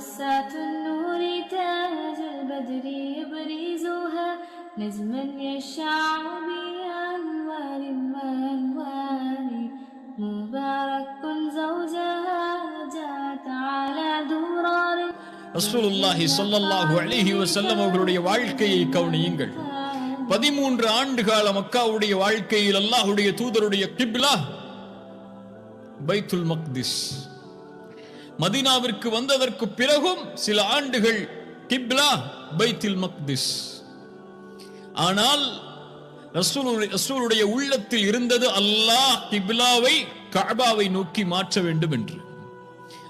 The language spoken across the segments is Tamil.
خسات النور تاج البدر يبرزها نجما يشع بأنوار وأنوار مبارك زوجها جاءت على درار. ரசூலுல்லாஹி ஸல்லல்லாஹு அலைஹி வஸல்லம் அவர்களுடைய வாழ்க்கையை கவனியுங்கள். 13 ஆண்டு கால மக்காவுடைய வாழ்க்கையில் அல்லாஹ்வுடைய தூதருடைய கிப்லா பைத்துல் மக்திஸ். மதீனாவிற்கு வந்ததற்கு பிறகும் சில ஆண்டுகள் கிப்லா பைத்துல் மக்திஸ். ஆனால் ரசூலுடைய உள்ளத்தில் இருந்தது அல்லாஹ் கிப்லாவை கஅபாவை நோக்கி மாற்ற வேண்டும் என்று.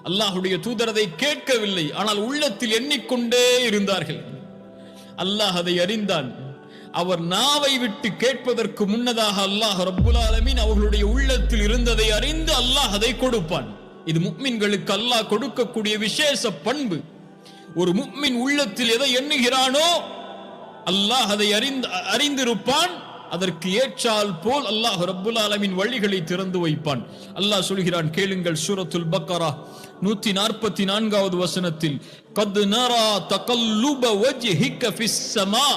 அல்லாஹ்வுடைய தூதர் அதை கேட்கவில்லை, ஆனால் உள்ளத்தில் எண்ணிக்கொண்டே இருந்தார்கள். அல்லாஹ் அதை அறிந்தான். அவர் நாவை விட்டு கேட்பதற்கு முன்னதாக அல்லாஹ் ரப்புல் ஆலமீன் அவர்களுடைய உள்ளத்தில் இருந்ததை அறிந்து அல்லாஹ் அதை கொடுப்பான். இது முஃமின்களுக்கு அல்லாஹ் கொடுக்கக்கூடிய விசேஷ பண்பு. ஒரு முஃமின் உள்ளத்தில் எதை எண்ணுகிறானோ அல்லாஹ் அதை அறிந்திருப்பான். அதற்கு ஏற்றால் போல் அல்லாஹ் ரப்புல் ஆலமீன் வழிகளை திறந்து வைப்பான். அல்லாஹ் சொல்கிறான், கேளுங்கள். சூரத்துல் பக்கரா 144வது வசனத்தில், கத் நரா தகல்லுப வஜ்ஹிக ஃபிஸ் ஸமா,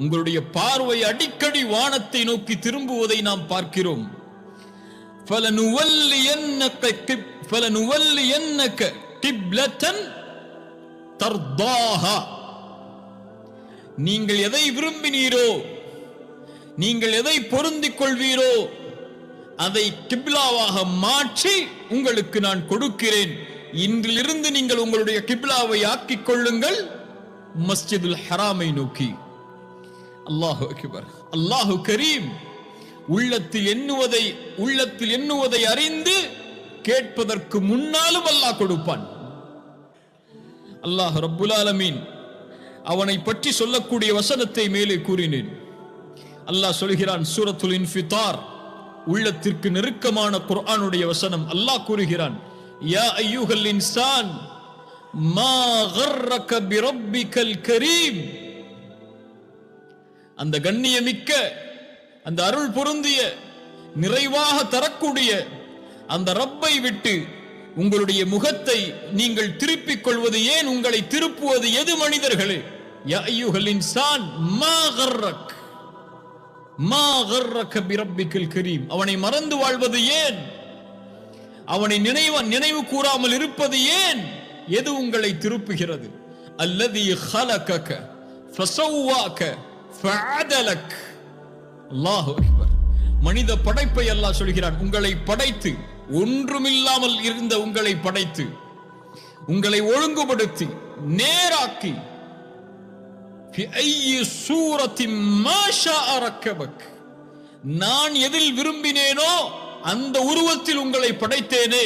உங்களுடைய பார்வை அடிக்கடி வானத்தை நோக்கி திரும்புவதை நாம் பார்க்கிறோம். ஃபலனுவல்லியன்னக கிப்லத்தன் தர்தாஹா, நீங்கள் எதை விரும்பினீரோ, நீங்கள் எதை பொருந்திக் கொள்வீரோ அதை கிப்லாவாக மாற்றி உங்களுக்கு நான் கொடுக்கிறேன். இன்றிலிருந்து நீங்கள் உங்களுடைய கிப்லாவை ஆக்கிக் கொள்ளுங்கள் மஸ்ஜிதுல் ஹராமை நோக்கி. அல்லாஹு அக்பர். அல்லாஹு கரீம். உள்ளத்தில் எண்ணுவதை அறிந்து கேட்பதற்கு முன்னாலும் அல்லாஹ் கொடுப்பான். அல்லாஹ் ரப்புல் ஆலமீன் அவனை பற்றி சொல்லக்கூடிய வசனத்தை மேலே கூறினேன். அல்லாஹ் சொல்கிறான், சூரத்துல் இன்ஃபிதார், உள்ளத்திற்கு நெருக்கமான குர்ஆனுடைய வசனம். அல்லாஹ் கூறுகிறான், யா அய்யுஹல் இன்சான் மா கர்ரக பிரப்பிகல் கரீம், அந்த கண்ணியமிக்க, அந்த அருள் பொருந்திய, நிறைவாக தரக்கூடிய அந்த ரப்பை விட்டு உங்களுடைய முகத்தை நீங்கள் திருப்பிக் கொள்வது ஏன்? உங்களை திருப்புவது எது மனிதர்களே? யா அய்யுஹல் இன்சான் மா கர்ரக பிரப்பிகல் கரீம், அவனை மறந்து வாழ்வது ஏன்? அவனை நினைவு கூறாமல் இருப்பது ஏன்? எது உங்களை திருப்புகிறது? அல்லதி ஹலகக ஃபஸவ்வாக ஃபஅதலக். அல்லாஹு அக்பர். மனித படைப்பை அல்லாஹ் சொல்கிறான், உங்களை படைத்து, ஒன்றுமில்லாமல் இருந்த உங்களை படைத்து, உங்களை ஒழுங்குபடுத்தி நேராக்கி, ஃபி ஐயி சூரத்தின் மா ஷாஅ ரக்கபக், நான் எதில் விரும்பினேனோ அந்த உருவத்தில் உங்களை படைத்தேனே.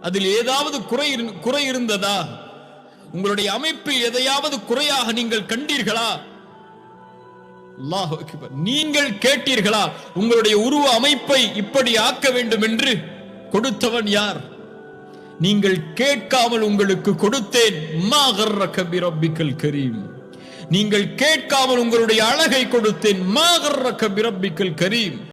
அதில் ஏதாவது குறை இருந்ததா? உங்களுடைய அமைப்பில் எதையாவது குறையாக நீங்கள் கண்டீர்களா? அல்லாஹு அக்பர். நீங்கள் கேட்டீர்களா உங்களுடைய உருவ அமைப்பை இப்படி ஆக்க வேண்டும் என்று? கொடுத்தவன் யார்? நீங்கள் கேட்காமல் உங்களுக்கு கொடுத்தேன். மா கர்ரக பிரப்பிகல் கரீம், நீங்கள் கேட்காமல் உங்களுடைய அழகை கொடுத்தேன். மா கர்ரக பிரப்பிகல் கரீம்.